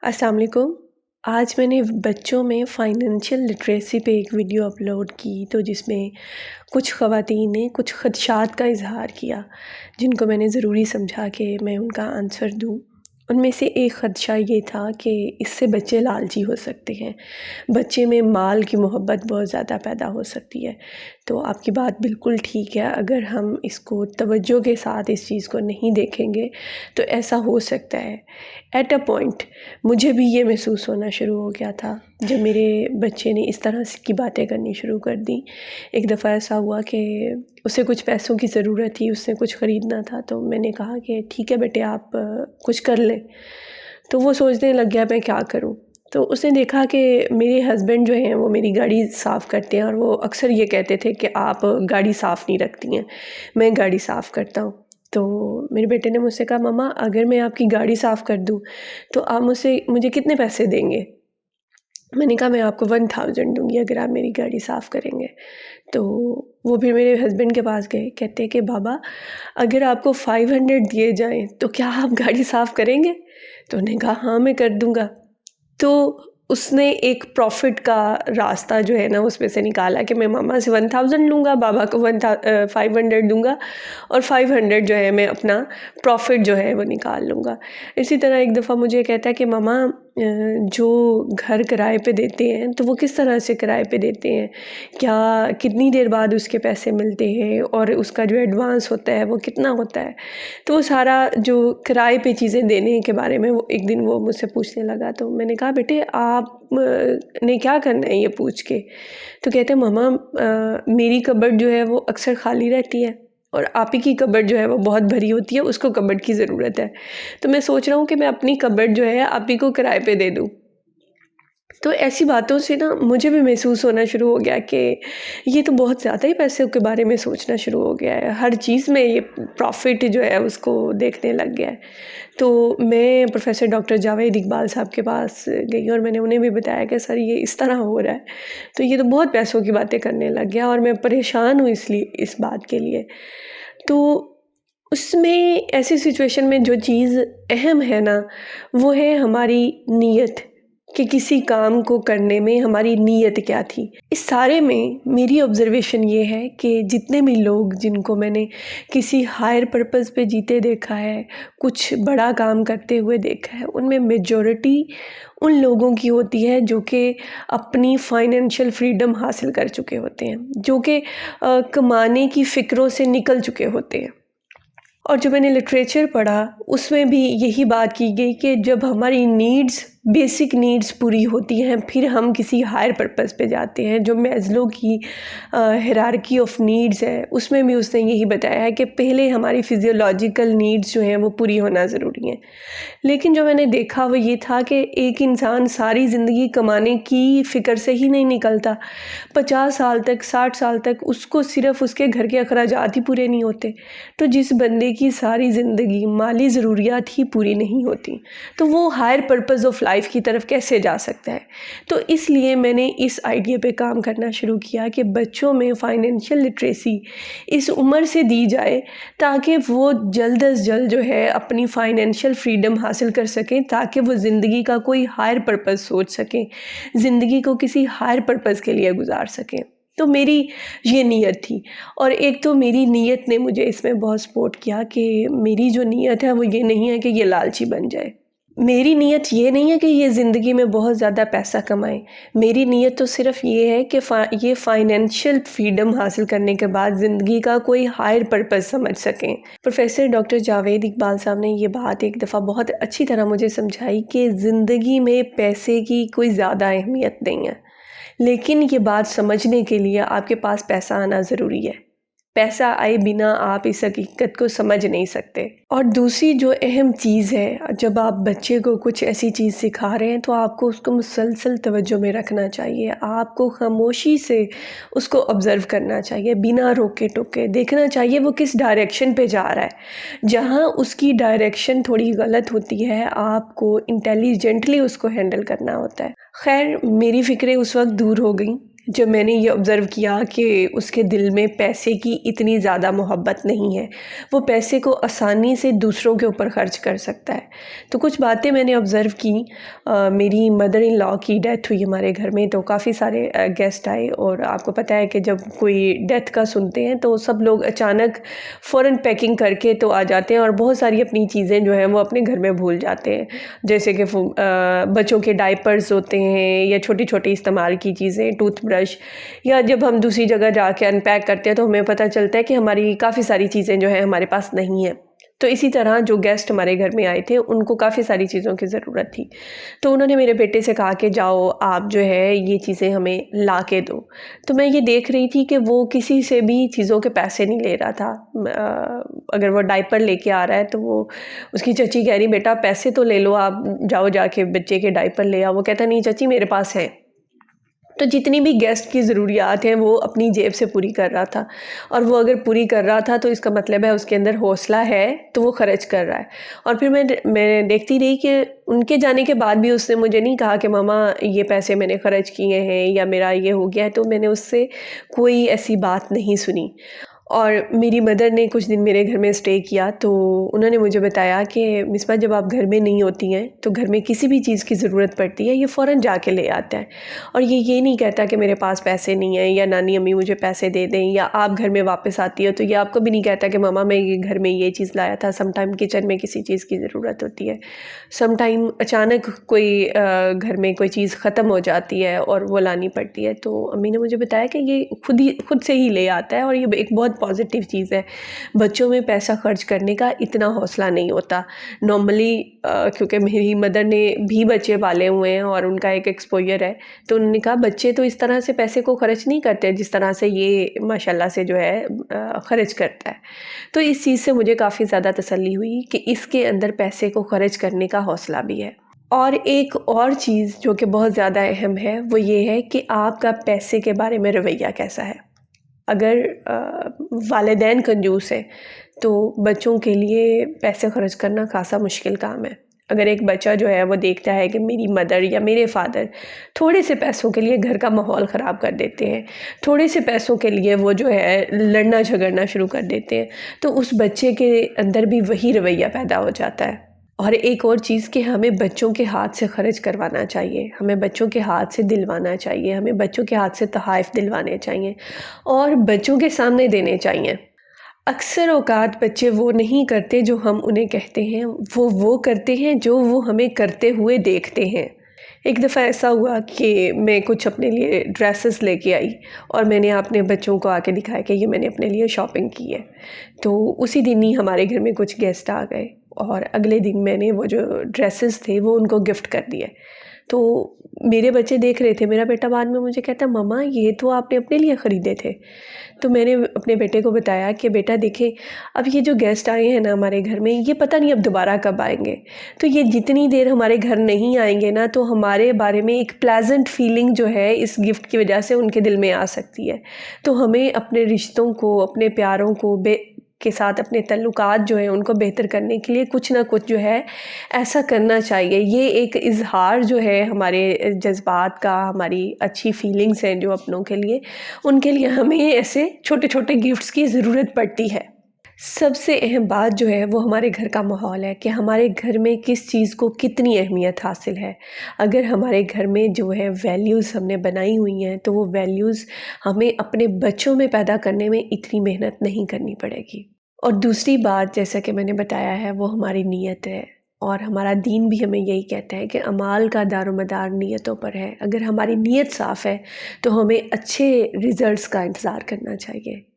السلام علیکم۔ آج میں نے بچوں میں فائنینشیل لٹریسی پہ ایک ویڈیو اپلوڈ کی تو جس میں کچھ خواتین نے کچھ خدشات کا اظہار کیا جن کو میں نے ضروری سمجھا کہ میں ان کا آنسر دوں۔ ان میں سے ایک خدشہ یہ تھا کہ اس سے بچے لالچی ہو سکتے ہیں، بچے میں مال کی محبت بہت زیادہ پیدا ہو سکتی ہے۔ تو آپ کی بات بالکل ٹھیک ہے، اگر ہم اس کو توجہ کے ساتھ اس چیز کو نہیں دیکھیں گے تو ایسا ہو سکتا ہے۔ ایٹ اے پوائنٹ مجھے بھی یہ محسوس ہونا شروع ہو گیا تھا جب میرے بچے نے اس طرح کی باتیں کرنی شروع کر دیں۔ ایک دفعہ ایسا ہوا کہ اسے کچھ پیسوں کی ضرورت تھی، اس نے کچھ خریدنا تھا، تو میں نے کہا کہ ٹھیک ہے بیٹے آپ کچھ کر لیں۔ تو وہ سوچنے لگ گیا میں کیا کروں۔ تو اس نے دیکھا کہ میرے ہسبینڈ جو ہیں وہ میری گاڑی صاف کرتے ہیں اور وہ اکثر یہ کہتے تھے کہ آپ گاڑی صاف نہیں رکھتی ہیں، میں گاڑی صاف کرتا ہوں۔ تو میرے بیٹے نے مجھ سے کہا مما اگر میں آپ کی گاڑی صاف کر دوں تو آپ مجھے کتنے پیسے دیں گے؟ میں نے کہا میں آپ کو 1000 دوں گی اگر آپ میری گاڑی صاف کریں گے۔ تو وہ پھر میرے ہسبینڈ کے پاس گئے، کہتے کہ بابا اگر آپ کو 500 دیے جائیں تو کیا آپ گاڑی صاف کریں گے؟ تو انہوں نے کہا ہاں میں کر دوں گا۔ تو اس نے ایک پروفٹ کا راستہ جو ہے نا اس میں سے نکالا کہ میں ماما سے 1000 لوں گا، بابا کو 500 دوں گا اور 500 جو ہے میں اپنا پروفٹ جو ہے وہ نکال لوں گا۔ اسی طرح ایک دفعہ مجھے کہتا ہے کہ ماما جو گھر کرائے پہ دیتے ہیں تو وہ کس طرح سے کرائے پہ دیتے ہیں، کیا کتنی دیر بعد اس کے پیسے ملتے ہیں اور اس کا جو ایڈوانس ہوتا ہے وہ کتنا ہوتا ہے۔ تو وہ سارا جو کرائے پہ چیزیں دینے کے بارے میں ایک دن وہ مجھ سے پوچھنے لگا، تو میں نے کہا بیٹے آپ نے کیا کرنا ہے یہ پوچھ کے؟ تو کہتے ہیں ماما میری کبڈ جو ہے وہ اکثر خالی رہتی ہے اور آپ ہی کی کبڈ جو ہے وہ بہت بھری ہوتی ہے، اس کو کبڈ کی ضرورت ہے، تو میں سوچ رہا ہوں کہ میں اپنی کبڈ جو ہے آپ ہی کو کرائے پہ دے دوں۔ تو ایسی باتوں سے نا مجھے بھی محسوس ہونا شروع ہو گیا کہ یہ تو بہت زیادہ ہی پیسوں کے بارے میں سوچنا شروع ہو گیا ہے، ہر چیز میں یہ پروفٹ جو ہے اس کو دیکھنے لگ گیا ہے۔ تو میں پروفیسر ڈاکٹر جاوید اقبال صاحب کے پاس گئی اور میں نے انہیں بھی بتایا کہ سر یہ اس طرح ہو رہا ہے، تو یہ تو بہت پیسوں کی باتیں کرنے لگ گیا اور میں پریشان ہوں اس بات کے لیے۔ تو اس میں ایسی سچویشن میں جو چیز اہم ہے نا وہ ہے ہماری نیت، کہ کسی کام کو کرنے میں ہماری نیت کیا تھی۔ اس سارے میں میری آبزرویشن یہ ہے کہ جتنے بھی لوگ جن کو میں نے کسی ہائر پرپز پہ جیتے دیکھا ہے، کچھ بڑا کام کرتے ہوئے دیکھا ہے، ان میں میجورٹی ان لوگوں کی ہوتی ہے جو کہ اپنی فائنینشیل فریڈم حاصل کر چکے ہوتے ہیں، جو کہ کمانے کی فکروں سے نکل چکے ہوتے ہیں۔ اور جو میں نے لٹریچر پڑھا اس میں بھی یہی بات کی گئی کہ جب ہماری بیسک نیڈز پوری ہوتی ہیں پھر ہم کسی ہائر پرپز پہ جاتے ہیں۔ جو میزلو کی ہیرارکی آف نیڈز ہے اس میں بھی اس نے یہی بتایا ہے کہ پہلے ہماری فزیولوجیکل نیڈز جو ہیں وہ پوری ہونا ضروری ہیں۔ لیکن جو میں نے دیکھا وہ یہ تھا کہ ایک انسان ساری زندگی کمانے کی فکر سے ہی نہیں نکلتا، 50 سال تک 60 سال تک اس کو صرف اس کے گھر کے اخراجات ہی پورے نہیں ہوتے، تو جس بندے کی ساری زندگی مالی ضروریات ہی پوری نہیں ہوتی تو وہ ہائر پرپز آف لائف کی طرف کیسے جا سکتا ہے؟ تو اس لیے میں نے اس آئیڈیا پہ کام کرنا شروع کیا کہ بچوں میں فائنینشیل لٹریسی اس عمر سے دی جائے تاکہ وہ جلد از جلد جو ہے اپنی فائنینشیل فریڈم حاصل کر سکیں، تاکہ وہ زندگی کا کوئی ہائر پرپز سوچ سکیں، زندگی کو کسی ہائر پرپز کے لیے گزار سکیں۔ تو میری یہ نیت تھی، اور ایک تو میری نیت نے مجھے اس میں بہت سپورٹ کیا کہ میری جو نیت ہے وہ یہ نہیں ہے کہ یہ لالچی بن جائے، میری نیت یہ نہیں ہے کہ یہ زندگی میں بہت زیادہ پیسہ کمائیں، میری نیت تو صرف یہ ہے کہ یہ فائنینشیل فریڈم حاصل کرنے کے بعد زندگی کا کوئی ہائر پرپز سمجھ سکیں۔ پروفیسر ڈاکٹر جاوید اقبال صاحب نے یہ بات ایک دفعہ بہت اچھی طرح مجھے سمجھائی کہ زندگی میں پیسے کی کوئی زیادہ اہمیت نہیں ہے، لیکن یہ بات سمجھنے کے لیے آپ کے پاس پیسہ آنا ضروری ہے، پیسہ آئے بنا آپ اس حقیقت کو سمجھ نہیں سکتے۔ اور دوسری جو اہم چیز ہے، جب آپ بچے کو کچھ ایسی چیز سکھا رہے ہیں تو آپ کو اس کو مسلسل توجہ میں رکھنا چاہیے، آپ کو خاموشی سے اس کو آبزرو کرنا چاہیے، بنا روکے ٹوکے دیکھنا چاہیے وہ کس ڈائریکشن پہ جا رہا ہے۔ جہاں اس کی ڈائریکشن تھوڑی غلط ہوتی ہے آپ کو انٹیلیجنٹلی اس کو ہینڈل کرنا ہوتا ہے۔ خیر میری فکریں اس وقت دور ہو گئیں جب میں نے یہ آبزرو کیا کہ اس کے دل میں پیسے کی اتنی زیادہ محبت نہیں ہے، وہ پیسے کو آسانی سے دوسروں کے اوپر خرچ کر سکتا ہے، تو کچھ باتیں میں نے آبزرو کی۔ میری مدر ان لاء کی ڈیتھ ہوئی ہمارے گھر میں، تو کافی سارے گیسٹ آئے، اور آپ کو پتہ ہے کہ جب کوئی ڈیتھ کا سنتے ہیں تو سب لوگ اچانک فوراً پیکنگ کر کے تو آ جاتے ہیں، اور بہت ساری اپنی چیزیں جو ہیں وہ اپنے گھر میں بھول جاتے ہیں، جیسے کہ بچوں کے ڈائپرز ہوتے ہیں یا چھوٹی چھوٹی استعمال کی چیزیں، ٹوتھ برش، یا جب ہم دوسری جگہ جا کے ان پیک کرتے ہیں تو ہمیں پتہ چلتا ہے کہ ہماری کافی ساری چیزیں جو ہیں ہمارے پاس نہیں ہیں۔ تو اسی طرح جو گیسٹ ہمارے گھر میں آئے تھے ان کو کافی ساری چیزوں کی ضرورت تھی، تو انہوں نے میرے بیٹے سے کہا کہ جاؤ آپ جو ہے یہ چیزیں ہمیں لا کے دو۔ تو میں یہ دیکھ رہی تھی کہ وہ کسی سے بھی چیزوں کے پیسے نہیں لے رہا تھا۔ اگر وہ ڈائپر لے کے آ رہا ہے تو وہ اس کی چچی کہہ رہی بیٹا پیسے تو لے لو، آپ جاؤ جا کے بچے کے ڈائپر لے آؤ، وہ کہتا نہیں چچی میرے پاس ہیں۔ تو جتنی بھی گیسٹ کی ضروریات ہیں وہ اپنی جیب سے پوری کر رہا تھا، اور وہ اگر پوری کر رہا تھا تو اس کا مطلب ہے اس کے اندر حوصلہ ہے، تو وہ خرچ کر رہا ہے۔ اور پھر میں دیکھتی رہی کہ ان کے جانے کے بعد بھی اس نے مجھے نہیں کہا کہ ماما یہ پیسے میں نے خرچ کیے ہیں یا میرا یہ ہو گیا ہے، تو میں نے اس سے کوئی ایسی بات نہیں سنی۔ اور میری مدر نے کچھ دن میرے گھر میں اسٹے کیا، تو انہوں نے مجھے بتایا کہ مصباح جب آپ گھر میں نہیں ہوتی ہیں تو گھر میں کسی بھی چیز کی ضرورت پڑتی ہے یہ فوراً جا کے لے آتا ہے، اور یہ نہیں کہتا کہ میرے پاس پیسے نہیں ہیں یا نانی امی مجھے پیسے دے دیں، یا آپ گھر میں واپس آتی ہے تو یہ آپ کو بھی نہیں کہتا کہ ماما میں یہ گھر میں یہ چیز لایا تھا۔ سم ٹائم کچن میں کسی چیز کی ضرورت ہوتی ہے، سم ٹائم اچانک کوئی گھر میں کوئی چیز ختم ہو جاتی ہے اور وہ لانی پڑتی ہے، تو امی نے مجھے بتایا کہ یہ خود سے ہی لے آتا ہے، اور یہ ایک بہت پازیٹیو چیز ہے۔ بچوں میں پیسہ خرچ کرنے کا اتنا حوصلہ نہیں ہوتا نارملی، کیونکہ میری مدر نے بھی بچے پالے ہوئے ہیں اور ان کا ایک ایکسپوجر ہے، تو انہوں نے کہا بچے تو اس طرح سے پیسے کو خرچ نہیں کرتے جس طرح سے یہ ماشاءاللہ سے جو ہے خرچ کرتا ہے۔ تو اس چیز سے مجھے کافی زیادہ تسلی ہوئی کہ اس کے اندر پیسے کو خرچ کرنے کا حوصلہ بھی ہے۔ اور ایک اور چیز جو کہ بہت زیادہ اہم ہے وہ یہ ہے کہ آپ کا پیسے کے بارے میں رویہ کیسا ہے۔ اگر والدین کنجوس ہیں تو بچوں کے لیے پیسے خرچ کرنا خاصا مشکل کام ہے۔ اگر ایک بچہ جو ہے وہ دیکھتا ہے کہ میری مدر یا میرے فادر تھوڑے سے پیسوں کے لیے گھر کا ماحول خراب کر دیتے ہیں، تھوڑے سے پیسوں کے لیے وہ جو ہے لڑنا جھگڑنا شروع کر دیتے ہیں، تو اس بچے کے اندر بھی وہی رویہ پیدا ہو جاتا ہے۔ اور ایک اور چیز کہ ہمیں بچوں کے ہاتھ سے خرچ کروانا چاہیے، ہمیں بچوں کے ہاتھ سے دلوانا چاہیے، ہمیں بچوں کے ہاتھ سے تحائف دلوانے چاہیے اور بچوں کے سامنے دینے چاہیے۔ اکثر اوقات بچے وہ نہیں کرتے جو ہم انہیں کہتے ہیں، وہ کرتے ہیں جو وہ ہمیں کرتے ہوئے دیکھتے ہیں۔ ایک دفعہ ایسا ہوا کہ میں کچھ اپنے لیے ڈریسز لے کے آئی، اور میں نے اپنے بچوں کو آ کے دکھایا کہ یہ میں نے اپنے لیے شاپنگ کی ہے، تو اسی دن ہی ہمارے گھر میں کچھ گیسٹ آ گئے، اور اگلے دن میں نے وہ جو ڈریسز تھے وہ ان کو گفٹ کر دیے۔ تو میرے بچے دیکھ رہے تھے، میرا بیٹا بعد میں مجھے کہتا ماما یہ تو آپ نے اپنے لیے خریدے تھے۔ تو میں نے اپنے بیٹے کو بتایا کہ بیٹا دیکھیں اب یہ جو گیسٹ آئے ہیں نا ہمارے گھر میں، یہ پتہ نہیں اب دوبارہ کب آئیں گے، تو یہ جتنی دیر ہمارے گھر نہیں آئیں گے نا تو ہمارے بارے میں ایک پلیزنٹ فیلنگ جو ہے اس گفٹ کی وجہ سے ان کے دل میں آ سکتی ہے۔ تو ہمیں اپنے رشتوں کو، اپنے پیاروں کو کے ساتھ اپنے تعلقات جو ہیں ان کو بہتر کرنے کے لیے کچھ نہ کچھ جو ہے ایسا کرنا چاہیے۔ یہ ایک اظہار جو ہے ہمارے جذبات کا، ہماری اچھی فیلنگز ہیں جو اپنوں کے لیے، ان کے لیے ہمیں ایسے چھوٹے چھوٹے گفٹس کی ضرورت پڑتی ہے۔ سب سے اہم بات جو ہے وہ ہمارے گھر کا ماحول ہے کہ ہمارے گھر میں کس چیز کو کتنی اہمیت حاصل ہے۔ اگر ہمارے گھر میں جو ہے ویلیوز ہم نے بنائی ہوئی ہیں تو وہ ویلیوز ہمیں اپنے بچوں میں پیدا کرنے میں اتنی محنت نہیں کرنی پڑے گی۔ اور دوسری بات جیسا کہ میں نے بتایا ہے وہ ہماری نیت ہے، اور ہمارا دین بھی ہمیں یہی کہتا ہے کہ اعمال کا دار و مدار نیتوں پر ہے۔ اگر ہماری نیت صاف ہے تو ہمیں اچھے ریزلٹس کا انتظار کرنا چاہیے۔